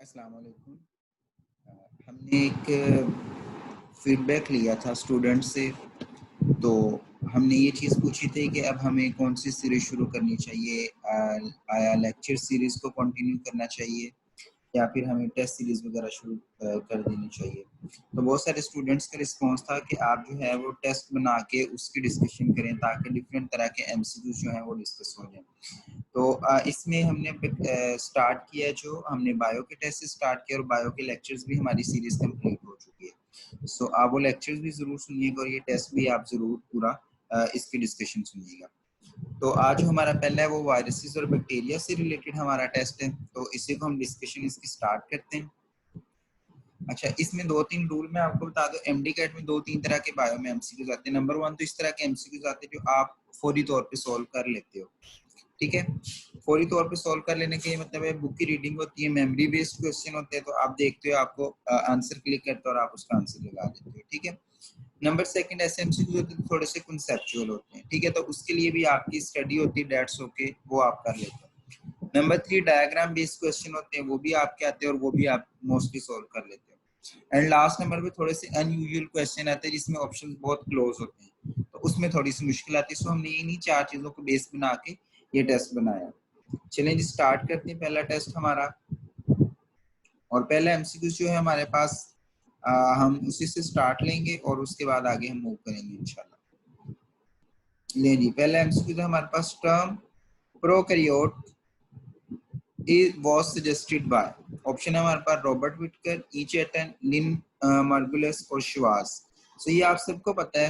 अस्सलाम वालेकुम। हमने एक फीडबैक लिया था स्टूडेंट से, तो हमने ये चीज़ पूछी थी कि अब हमें कौन सी सीरीज़ शुरू करनी चाहिए। आया लेक्चर सीरीज़ को कंटिन्यू करना चाहिए या फिर हमें टेस्ट सीरीज़ वगैरह शुरू कर देनी चाहिए। तो बहुत सारे स्टूडेंट्स का रिस्पांस था कि आप जो है वो टेस्ट बना के उसकी डिस्कशन करें ताकि डिफरेंट तरह के एमसीक्यूज जो हैं वो डिस्कस हो जाएं। तो इसमें हमने स्टार्ट किया, जो हमने बायो के टेस्ट से स्टार्ट किया और बायो के लेक्चर्स भी हमारी सीरीज़ कंप्लीट हो चुकी है। सो आप वो लेक्चर्स भी ज़रूर सुनिएगा और ये टेस्ट भी आप ज़रूर पूरा इसकी डिस्कशन सुनिएगा। तो आज जो हमारा पहला है वो वायरसेस और बैक्टीरिया से रिलेटेड हमारा टेस्ट है, तो इसी को हम डिस्कशन इसकी स्टार्ट करते हैं। अच्छा, इसमें दो तीन रूल मैं आपको बता दूं। एमडी कैट में दो तीन तरह के बायो में एमसीक्यूज आते हैं। नंबर 1 तो इस तरह के एमसीक्यूज आते हैं जो आप फौरी तौर पे सॉल्व कर लेते हो, ठीक है। फौरी तौर पे सॉल्व कर लेने के मतलब है बुक की रीडिंग होती है, मेमोरी बेस्ड क्वेश्चन होते हैं, तो आप देखते हो, आपको आंसर क्लिक करते हो और आप उसका आंसर लगा देते हो, ठीक है। नंबर सेकंड ऐसे एमसीक्यूज होते हैं थोड़े से कंसेप्चुअल होते हैं, ठीक है, तो उसके लिए भी आपकी स्टडी होती है, डेट्स ओके, वो आप कर लेते हो। नंबर 3 डायग्राम बेस्ड क्वेश्चन होते हैं, वो भी आपके आते हैं और वो भी आप मोस्टली सॉल्व कर लेते हो। एंड लास्ट नंबर पे थोड़े से अनयूजुअल क्वेश्चन आते हैं जिसमें ऑप्शंस बहुत क्लोज होते हैं, तो उसमें थोड़ी सी मुश्किल आती है। सो हमने इन्हीं चार चीजों को बेस बना के ये टेस्ट बनाया। चलें जी, स्टार्ट करते हैं पहला टेस्ट हमारा। और पहला एमसीक्यू जो है हमारे पास, हम उसी से स्टार्ट लेंगे और उसके बाद आगे हम मूव करेंगे इंशाल्लाह। ले जी, पहला एमसीक्यू है हमारे पास, term prokaryote was suggested by, option है हमारे पास रॉबर्ट विटकर, ई चेटन, लिन मार्गुलस और श्वास। सो ये आप सबको पता है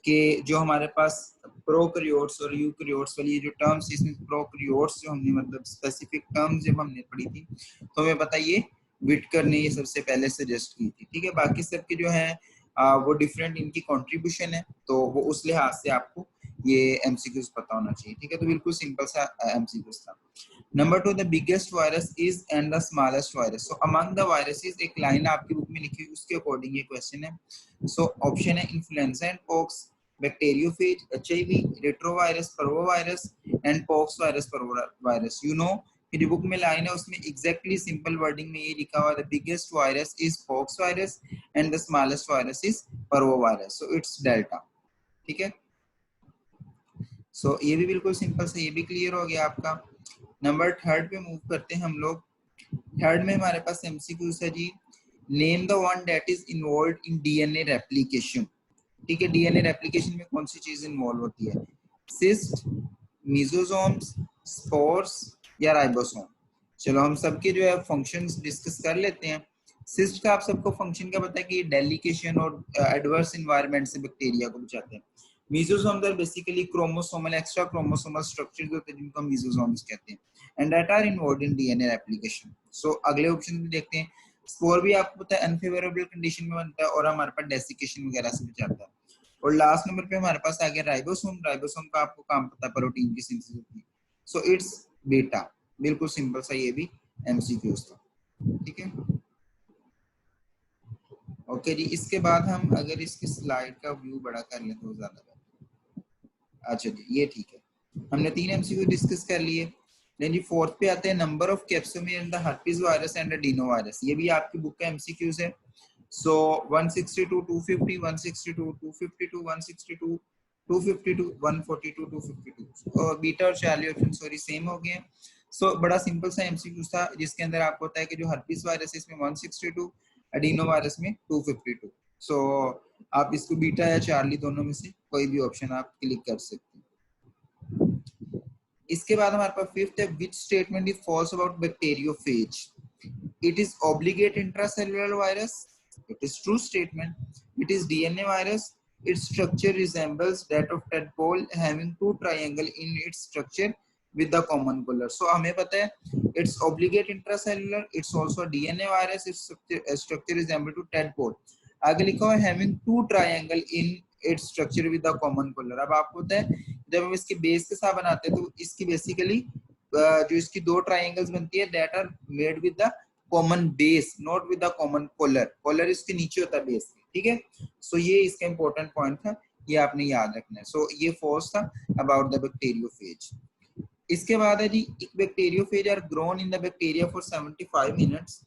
कि जो हमारे पास प्रोकैरियोट्स और यूकैरियोट्स वाली जो टर्म्स, इसमें प्रोकैरियोट्स जो हमने मतलब स्पेसिफिक टर्म्स जब हमने पढ़ी थी तो हमें पता ये विटकर ने ये सबसे पहले सजेस्ट की थी, ठीक है। बाकी सबके जो है वो डिफरेंट इनकी कंट्रीब्यूशन है, तो वो उस लिहाज से आपको ये एमसीक्यूज पता होना चाहिए, ठीक है। तो बिल्कुल सिंपल सा एमसीक्यूज था। Number 2, the biggest virus is and the smallest virus. So among the viruses, एक लाइन आपकी बुक में लिखी हुई उसके अकॉर्डिंग ये क्वेश्चन है। सो ऑप्शन है influenza and pox, bacteriophage, HIV, retrovirus, parvovirus and pox virus, parvovirus. You know, मेरी बुक में लाइन है उसमें एग्जैक्टली सिंपल वर्डिंग में ये लिखा हुआ, the biggest virus is pox virus and the smallest virus is पर्वोवायरस। So it's delta, ठीक है। सो ये भी बिल्कुल सिंपल से, ये भी क्लियर हो गया आपका। नंबर 3 पे मूव करते हैं हम लोग। 3 में हमारे पास एमसीक्यूज है जी, name the one that is involve in DNA replication, ठीक है। डीएनए रेप्लिकेशन में कौन सी चीज इन्वॉल्व होती है? सिस्ट, मीजोसोम्स, स्पोर्स या राइबोसोम। चलो हम सबके जो है फंक्शंस डिस्कस कर लेते हैं। सिस्ट का आप सबको फंक्शन क्या पता है कि डेलीकेशन और एडवर्स एनवायरनमेंट से बैक्टीरिया को बचाते हैं। Mesosome basically chromosomal extra chromosomal structures होते हैं जिनको मीजोसोम्स कहते हैं, and that are involved in DNA replication. So अगले ऑप्शन में देखते हैं। स्पोर भी आपको पता है अनफेवरेबल कंडीशन में बनता है और हमारे पास डेसिकेशन वगैरह से बचाता है। और लास्ट नंबर पे हमारे पास आ गया राइबोसोम। राइबोसोम का आपको काम पता है, प्रोटीन की सिंथेसिस होती है। सो इट्स बीटा, बिल्कुल सिंपल सा ये भी एमसीक्यूज था, ठीक है। ओके जी, इसके बाद हम अगर इसकी स्लाइड का व्यू बड़ा कर ले तो ज्यादा बेहतर। अच्छा जी, ये ठीक है, हमने 3 एमसीक्यू डिस्कस कर लिए। देन जी 4th पे आते हैं, number of capsomere in the herpes virus and adenovirus. ये भी आपकी बुक का एमसीक्यूज है। सो 162, 250, 162, 252, 162, 252, 142, 252 और बीटा और चार्ली ऑप्शन सॉरी सेम हो गए। सो बड़ा सिंपल सा एमसीक्यू था जिसके अंदर आपको पता है कि जो हर्पीज वायरस है इसमें 162, एडिनो वायरस में 252। सो आप इसको बीटा या चार्ली दोनों में से कोई भी ऑप्शन आप क्लिक कर सकते हैं। इसके बाद हमारे पास 5th है, which statement is false about bacteriophage? It is obligate intracellular virus. It is true statement. It is DNA virus. Its structure resembles that of tadpole, having two triangle in its structure with the common color. So हमें पता है it's obligate intracellular. It's also a DNA virus. Its structure resembles to tadpole. आगे लिखा हुआ है having two triangle in its structure with the common color. अब आपको पता है जब हम इसके बेस के साथ बनाते हैं तो इसकी बेसिकली जो इसकी दो ट्राइंगल्स बनती है that are made with the common base, not with the common collar. Collar इसके नीचे होता है बेस, ठीक है। सो ये इसका इंपॉर्टेंट पॉइंट था, ये आपने याद रखना है। सो ये फॉल्स था अबाउट द बैक्टीरियोफेज। इसके बाद है जी, bacteriophage are grown in the bacteria for 75 minutes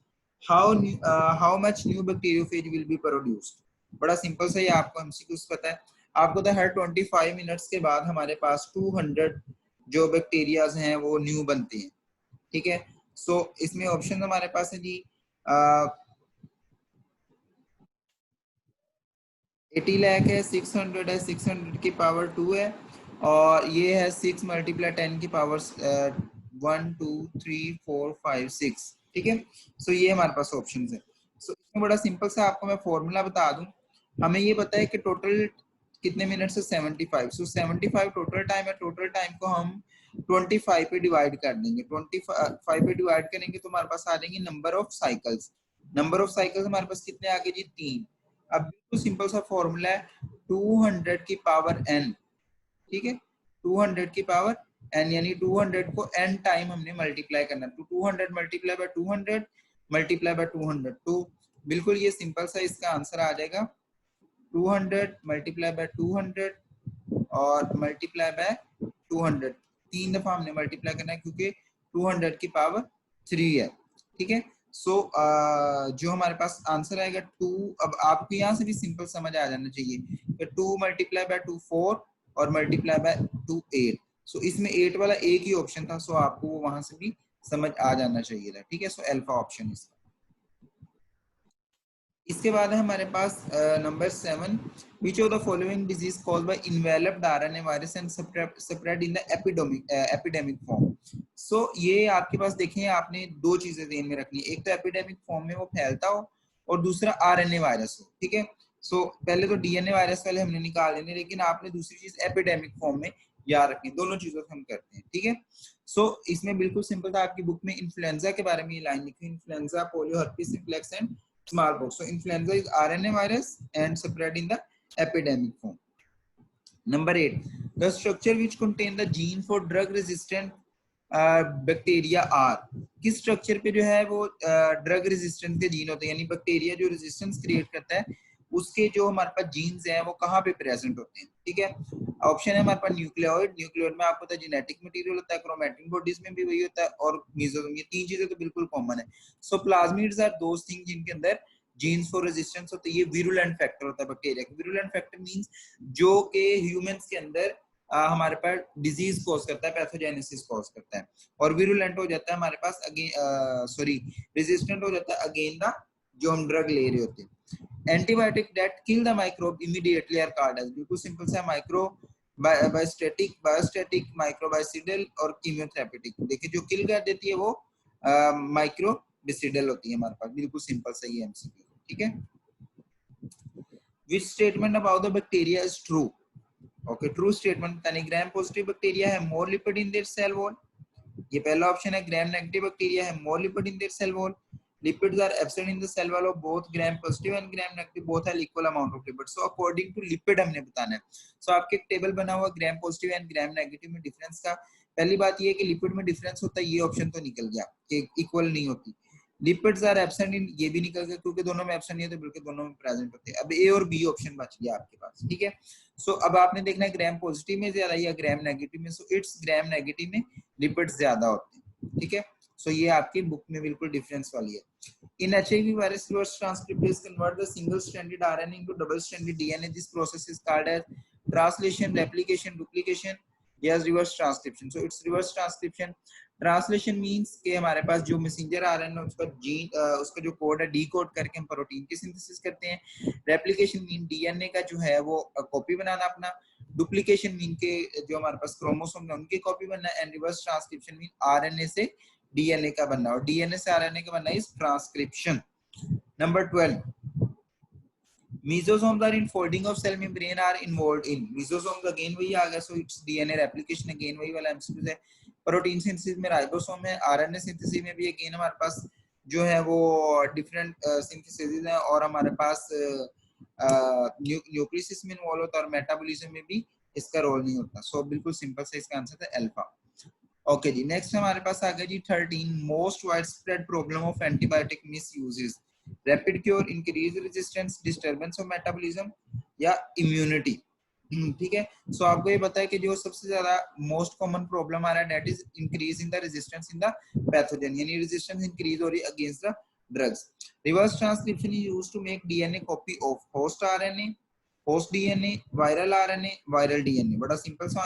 how much new bacteriophage will be produced. बड़ा सिंपल सा, ये आपको एमसीक्यूज पता है। आपको तो हर 25 मिनट्स के बाद हमारे पास 200 जो बैक्टीरियाज हैं वो न्यू बनते हैं, ठीक है। सो इसमें ऑप्शन हमारे पास है जी 80 लाख है, 600 है, 600 की पावर 2 है, और ये है 6 मल्टीप्लाई 10 की पावर 1 2 3 4 5 6, ठीक है। सो ये हमारे पास ऑप्शन है। सो इसमें बड़ा सिंपल सा आपको मैं फॉर्मूला बता दूं। हमें ये पता है कि टोटल कितने मिनट से 75, सो 75 टोटल टाइम है। टोटल टाइम को हम 25 पे डिवाइड कर देंगे। 25 पे डिवाइड करेंगे तो हमारे पास आ जाएंगे number of cycles. Number of cycles हमारे पास कितने आ गए जी? 3। अब बिल्कुल सिंपल सा फॉर्मूला है 200 की पावर n, ठीक है। 200 की पावर n यानी 200 को n टाइम हमने मल्टीप्लाई करना है। तो 200 मल्टीप्लाई बाय 200 मल्टीप्लाई बाय 200, तो बिल्कुल ये सिंपल सा इसका आंसर आ जाएगा 200 मल्टीप्लाई बाय 200 और मल्टीप्लाई बाय 200। 3 दफा हमने मल्टीप्लाई करना है क्योंकि 200 की पावर 3 है, ठीक है। सो जो हमारे पास आंसर आएगा 2। अब आपको यहाँ से भी सिंपल समझ आ जाना चाहिए कि 2 मल्टीप्लाई बाय 2 4 और मल्टीप्लाई बाय 2 8। सो इसमें 8 वाला एक ही ऑप्शन था, सो आपको वो वहां से भी समझ आ जाना चाहिए था, ठीक है। सो अल्फा ऑप्शन इसका। इसके बाद है हमारे पास number 7, which of the following disease caused by enveloped RNA virus and spread in the epidemic form. So ये आपके पास देखें, आपने दो चीजें ध्यान में रखनी है, एक तो एपिडेमिक फॉर्म में वो फैलता हो और दूसरा आरएनए वायरस हो, ठीक है। सो पहले तो डीएनए वायरस वाले हमने निकाल लेने, लेकिन आपने दूसरी चीज एपिडेमिक फॉर्म में याद रखनी, दोनों चीजों से हम करते हैं, ठीक है। सो इसमें बिल्कुल सिंपल था, आपकी बुक में इन्फ्लुएंजा के बारे में ये लाइन लिखी, influenza, polio, herpes simplex and smallpox. So influenza is RNA virus and spread in the epidemic form. Number 8, the structure which contain the gene for drug resistant bacteria are. किस structure पे जो है वो drug resistance के gene होते हैं, यानी bacteria जो रेजिस्टेंस क्रिएट करता है उसके जो हमारे पास जीन्स हैं वो कहाँ पे प्रेजेंट होते हैं, ठीक है। ऑप्शन है हमारे पास न्यूक्लियोइड, न्यूक्लियोइड में आपको पता है जेनेटिक मटेरियल होता है, क्रोमैटिन बॉडीज में भी वही होता है, और मेसोसोम। ये तीन चीजें तो बिल्कुल कॉमन है। सो प्लाज्मिड्स आर दोस थिंग जिनके अंदर जीन्स फॉर रेजिस्टेंस होते हैं। ये विरुलेंट फैक्टर होता है बैक्टीरिया का। विरुलेंट फैक्टर मींस जो के ह्यूमंस के अंदर हमारे पास डिजीज कॉज करता है, पैथोजेनेसिस कॉज करता है, और विरुलेंट हो जाता है हमारे पास रेजिस्टेंट हो जाता है अगेन द जो हम ड्रग ले रहे होते हैं। Antibiotic that kill the microbe immediately are called as. बिल्कुल सिंपल सा, माइक्रो बायोस्टैटिक, माइक्रोबाइसिडल और कीमोथेरेपेटिक। देखिए जो किल कर देती है वो माइक्रोबिसिडल होती है हमारे पास। बिल्कुल सिंपल सा ये एमसीक्यू, ठीक है। Which statement about the bacteria is true? Okay, true statement। यानी ग्राम पॉजिटिव बैक्टीरिया है more lipid in their cell wall, ये पहला ऑप्शन है। ग्राम नेगेटिव बैक्टीरिया है more lipid in their cell wall. Lipids are absent in the cell wall of both Gram positive and Gram negative, both have equal amount of lipid. So according to lipid हमने बताना है। So आपके एक table बना हुआ Gram positive and Gram negative में difference का। पहली बात ये है कि लिपिड में डिफरेंस होता है, ये ऑप्शन तो निकल गया कि इक्वल नहीं होती। लिपिड्स आर एब्सेंट इन, ये भी निकल गया क्योंकि दोनों में एब्सेंट नहीं है, तो बिल्कुल दोनों में प्रेजेंट होते हैं। अब ए और बी ऑप्शन बच गया आपके पास, ठीक है। सो अब आपने देखना है ग्राम पॉजिटिव में ज्यादा या ग्राम नेगेटिव में। सो इट्स ग्राम नेगेटिव में लिपिड्स ज्यादा होते हैं, ठीक है। सो ये आपकी बुक में बिल्कुल डिफरेंस वाली है। In HIV virus reverse transcriptase convert the single stranded RNA into double stranded DNA. This process is called as translation, replication, duplication, या reverse transcription. So it's reverse transcription. Translation means के हमारे पास जो messenger RNA उसका gene उसका जो code है decode करके हम प्रोटीन की सिंथेसिस करते हैं। रेप्लिकेशन मीन डीएनए का जो है वो कॉपी बनाना अपना। डुप्लीकेशन मीन के जो हमारे पास क्रोमोसोम है उनकी कॉपी बनना। And reverse transcription mean RNA से डीएनए का बनना, और डीएनए से आरएनए का बनना is transcription. Number 12, mesosomes are in folding of cell membrane are involved in। mesosomes again वही आ गया, so it's DNA replication again वही वाला एमसीक्यू है। प्रोटीन सिंथेसिस में राइबोसोम है, आरएनए सिंथेसिस में भी अगेन हमारे पास जो है वो डिफरेंट सिंथेसिस है, और हमारे पास न्यूक्लियस में इन्वॉल्व होता है, और मेटाबॉलिज्म में भी इसका रोल नहीं होता। सो बिल्कुल सिंपल से इसका आंसर था अल्फा। ओके जी, नेक्स्ट हमारे पास आ गया जी 13, most wide spread problem of antibiotic misuses. Rapid cure, increase resistance, disturbance of metabolism, या इम्यूनिटी, ठीक है। सो आपको ये पता है कि जो सबसे ज्यादा मोस्ट कॉमन प्रॉब्लम आ रहा है that is increase in the resistance in the pathogen, यानी रेजिस्टेंस इंक्रीज हो रही है against the drugs. Reverse transcription is used to make DNA copy of host RNA, host DNA, viral RNA, viral DNA. बड़ा simple सा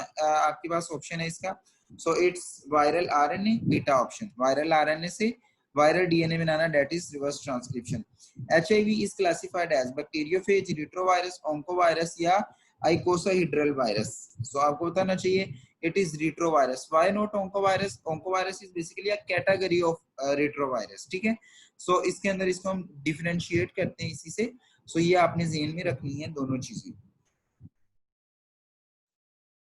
आपके पास option है इसका. So it's viral RNA, beta option. Viral RNA से viral DNA banana, that is reverse transcription. HIV is classified as bacteriophage, retrovirus, oncovirus या icosahedral virus. So आपको बताना चाहिए it is retrovirus. Why not oncovirus? Oncovirus is basically a category of retrovirus. ठीक है. So इसके अंदर इसको हम differentiate करते हैं इसी से. So ये आपने ज़हन में रखनी है दोनों चीजें.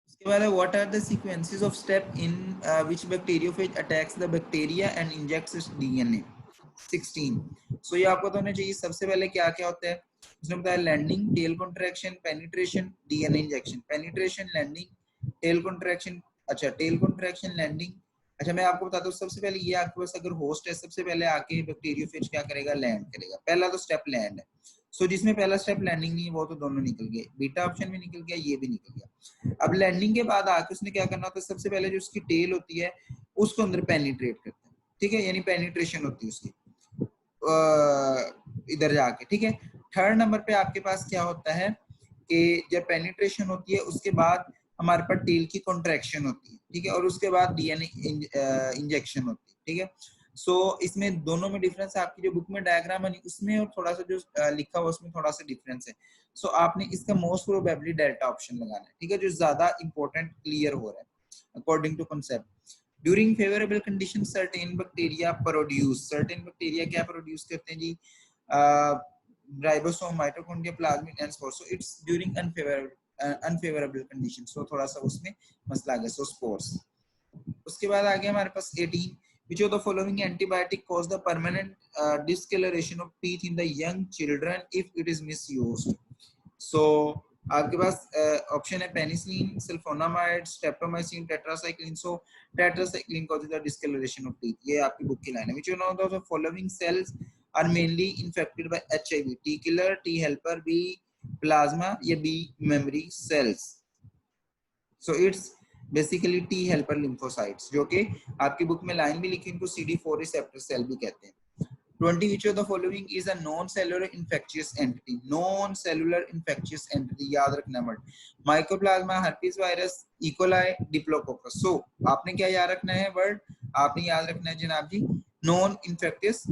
इसके बाद what are the sequences of step in which bacteriophage attacks the bacteria and injects its DNA? 16. So ये आपको तो होना चाहिए. सबसे पहले क्या क्या होता है उसने बताया, landing, tail contraction, penetration, DNA injection. Penetration, landing, tail contraction. अच्छा, टेल कॉन्ट्रैक्शन, लैंडिंग. अच्छा, मैं आपको बताता हूँ. सबसे पहले ये आपके पास अगर होस्ट है, सबसे पहले आके बैक्टीरियोफेज क्या करेगा, लैंड करेगा. पहला तो स्टेप लैंड है. सो जिसमें पहला स्टेप लैंडिंग नहीं है वो तो दोनों निकल गए. बीटा ऑप्शन भी निकल गया, ये भी निकल गया. अब लैंडिंग के बाद आके उसने क्या करना होता है, सबसे पहले जो उसकी टेल होती है उसको अंदर पेनिट्रेट करते हैं. ठीक है, यानी पेनिट्रेशन होती है उसकी इधर जाके. ठीक है. थर्ड नंबर पे आपके पास क्या होता है कि जब पेनिट्रेशन होती है उसके बाद हमारे पास टेल की कॉन्ट्रैक्शन होती है. ठीक है, और उसके बाद डीएनए इंजेक्शन होती है. ठीक है. सो इसमें दोनों में डिफरेंस है. आपकी जो बुक में डायग्राम है उसमें और थोड़ा सा जो लिखा हुआ उसमें थोड़ा सा डिफरेंस है. सो आपने इसका मोस्ट प्रोबेबली डेल्टा ऑप्शन लगाना है. ठीक है, जो ज्यादा इंपॉर्टेंट क्लियर हो रहा है according to concept. During favourable condition certain bacteria produce. Certain bacteria क्या प्रोड्यूस करते हैं जी, ribosome, mitochondria, plasmid and spores. So it's during unfavourable condition. So थोड़ा सा उसमें मसला आ गया. So spores. उसके बाद आ गया हमारे पास 18. Which of the following antibiotic cause the permanent discoloration of teeth in the young children if it is misused? So आपके पास ऑप्शन है penicillin, sulfonamide, streptomycin, tetracycline. So tetracycline causes the discoloration of teeth. ये आपकी book की line है. Which one of the following cells are mainly infected by HIV? T killer, T helper, B plasma या B memory cells. So it's basically T helper lymphocytes, जो कि आपकी book में line भी लिखी, इनको CD4 रिसेप्टर सेल भी कहते हैं. 20. Which of the following is a non-cellular infectious entity? Non-cellular infectious entity याद रखना मत. Mycoplasma, herpes virus, E coli, diplococcus. So आपने क्या याद रखना है वर्ड, आपने याद रखना है जनाब जी non infectious,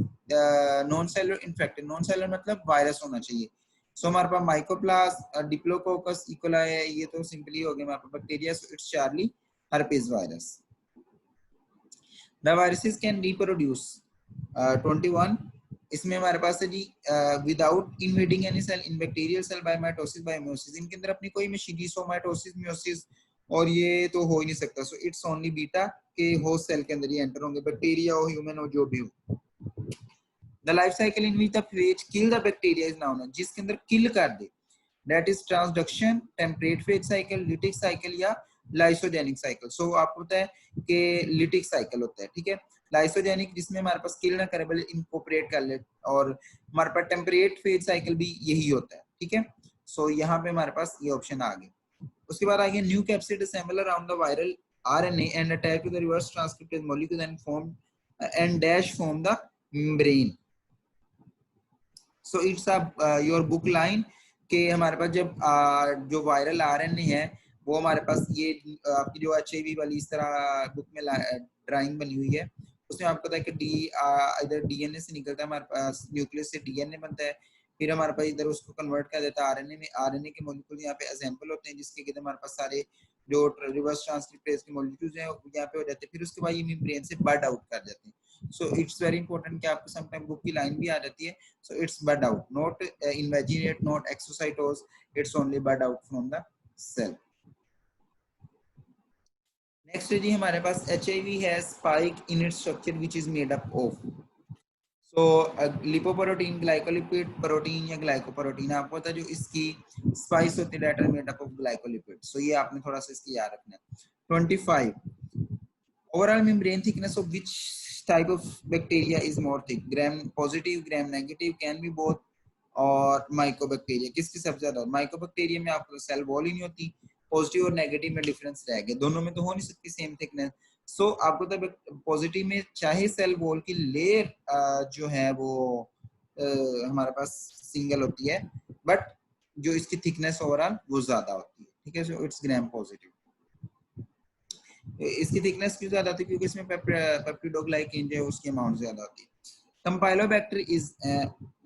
non cellular infected. Non cellular मतलब वायरस होना चाहिए. सो हमारे पास माइकोप्लास, डिप्लोकोकस, इकोलाई है, ये तो सिंपली हो गया हमारे पास bacteria. So it's Charlie herpes virus. The viruses can reproduce. 21. इसमें हमारे पास है जी without invading any cell in bacterial cell by mitosis by meiosis. इनके अंदर अपनी कोई मशीनरी सो माइटोसिस मियोसिस और ये तो हो ही नहीं सकता. सो इट्स ओनली बीटा के होस्ट सेल के अंदर ही एंटर होंगे, बैक्टीरिया हो, ह्यूमन हो, जो भी हो. The life cycle in which the phage kill the bacteria is known as, जिसके अंदर किल कर दे, that is transduction, temperate phage cycle, lytic cycle या lysogenic cycle. So आपको पता है कि lytic cycle होता है. ठीक है. लाइसोजेनिक जिसमें हमारे पास किल ना करे बल्कि इनकॉर्पोरेट कर ले, और हमारे पास टेम्परेट फेज साइकिल भी यही होता है. ठीक है. सो यहाँ पे हमारे पास ये ऑप्शन आ गए. उसके बाद आ गया new capsid assemble around the viral RNA and attach to the reverse transcriptase molecule and form and dash form the membrane. So it's a your book line कि हमारे पास जब जो वायरल RNA है वो हमारे पास ये आपकी जो HIV वाली इस तरह बुक में ड्राइंग बनी हुई है, उसमें आपको पता है कि इधर DNA से निकलता है, हमारे पास न्यूक्लियस से DNA बनता है, फिर हमारे पास इधर उसको कन्वर्ट कर देता है RNA में. RNA के मॉलिक्यूल यहाँ पे असेंबल होते हैं जिसके कि हमारे पास सारे जो रिवर्स ट्रांसक्रिप्टेज के मॉलिक्यूल्स हैं यहाँ पे हो जाते हैं, फिर उसके बाद ये मेम्ब्रेन से बड आउट कर जाते हैं. So it's very important कि आपको समटाइम बुक की लाइन भी आ जाती है. So it's bud out, not invaginate, not exocytose. It's only bud out from the cell. Next जी हमारे पास HIV has spike in its structure which is made up of. So lipoprotein, glycolipid, protein या glycoprotein. आपको पता है जो इसकी spice होती है that are made up of glycolipid. So ये आपने थोड़ा सा इसकी याद रखना है. 25. Overall membrane thickness of which type of bacteria is more thick? gram positive, gram negative, can be both, और mycobacteria किसकी सबसे ज्यादा? mycobacteria में आपको सेल वॉल ही नहीं होती. पॉजिटिव और नेगेटिव में डिफरेंस रह गया, दोनों में तो हो नहीं सकती सेम थिकनेस. सो आपको तब पॉजिटिव में चाहे सेल वॉल की लेयर जो है वो हमारे पास सिंगल होती है, बट जो इसकी थिकनेस ओवरऑल वो ज्यादा होती है, ठीक है। So it's gram positive. इसकी थिकनेस क्यों ज्यादा होती है? क्योंकि इसमें पेप्टिडोग्लाइकेन जो है उसकी अमाउंट ज्यादा होती है। कंपाइलोबैक्टर इज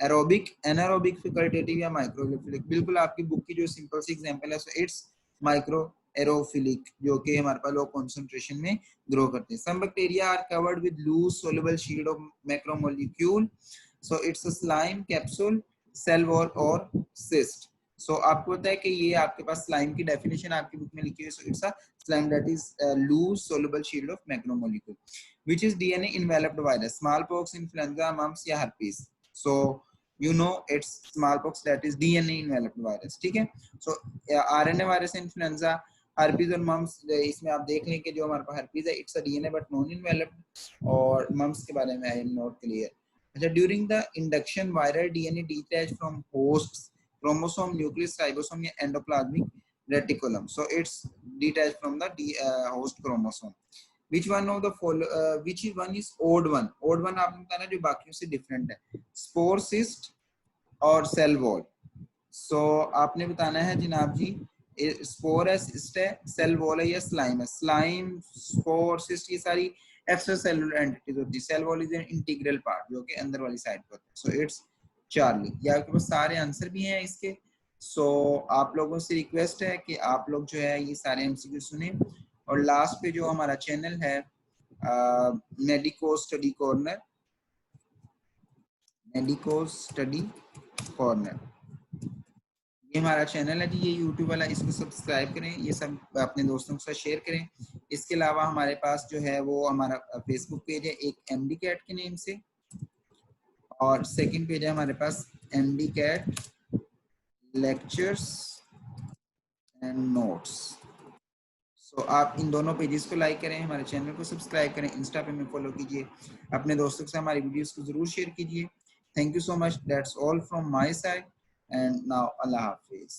एरोबिक, एनारोबिक, फैकल्टेटिव या माइक्रोएरोफिलिक। बिल्कुल आपकी बुक की जो सिंपल सी एग्जांपल है, सो इट्स माइक्रो एरोफिलिक, जो कि हमारे पास लो कंसंट्रेशन में ग्रो करते हैं। Some bacteria are covered with loose soluble shield of macromolecule, so it's a slime, capsule, cell wall और सिस्ट। सो आपको पता है कि ये आपके पास स्लाइम की डेफिनेशन आपकी बुक में लिखी हुई है। So it's a slime that is a loose soluble shield of macromolecule, which is DNA enveloped virus, smallpox, influenza, mumps या herpes. So you know it's smallpox, that is DNA enveloped virus, ठीक है। So RNA virus influenza, herpes और mumps, इसमें आप देख लें कि जो हमारे पास herpes है it's a DNA but non enveloped, और mumps के बारे में I am not clear। अच्छा, during the induction viral DNA detached from hosts, chromosome, nucleus, ribosome या endoplasmic reticulum, so it's detached from the host chromosome. Which one of the which one is odd one? Odd one आपने बताना जो बाकियों से different है, spore, cyst और cell wall. So आपने बताना है जनाब जी, स्पोर है, सिस्ट है, सेल वॉल है या स्लाइम है। स्लाइम, स्पोर, सिस्ट ये सारी एक्स्ट्रा सेलुलर एंटिटीज होती है। Cell wall is an integral part जो कि अंदर वाली साइड पर होता है। So it's Charlie. ये आपके पास सारे आंसर भी हैं इसके। सो आप लोगों से रिक्वेस्ट है कि आप लोग जो है ये सारे एमसीक्यू सुने, और लास्ट पे जो हमारा चैनल है medico study corner, medico study corner, ये हमारा चैनल है जी, ये यूट्यूब वाला, इसको सब्सक्राइब करें, ये सब अपने दोस्तों के साथ शेयर करें। इसके अलावा हमारे पास जो है वो हमारा फेसबुक पेज है एक एमडी कैट के नेम से, और सेकंड पेज है हमारे पास MD CAT lectures and notes. So आप इन दोनों पेजेस को लाइक करें, हमारे चैनल को सब्सक्राइब करें, इंस्टा पे में फॉलो कीजिए, अपने दोस्तों के साथ हमारी वीडियोस को जरूर शेयर कीजिए। Thank you so much, that's all from my side, and now Allah Hafiz.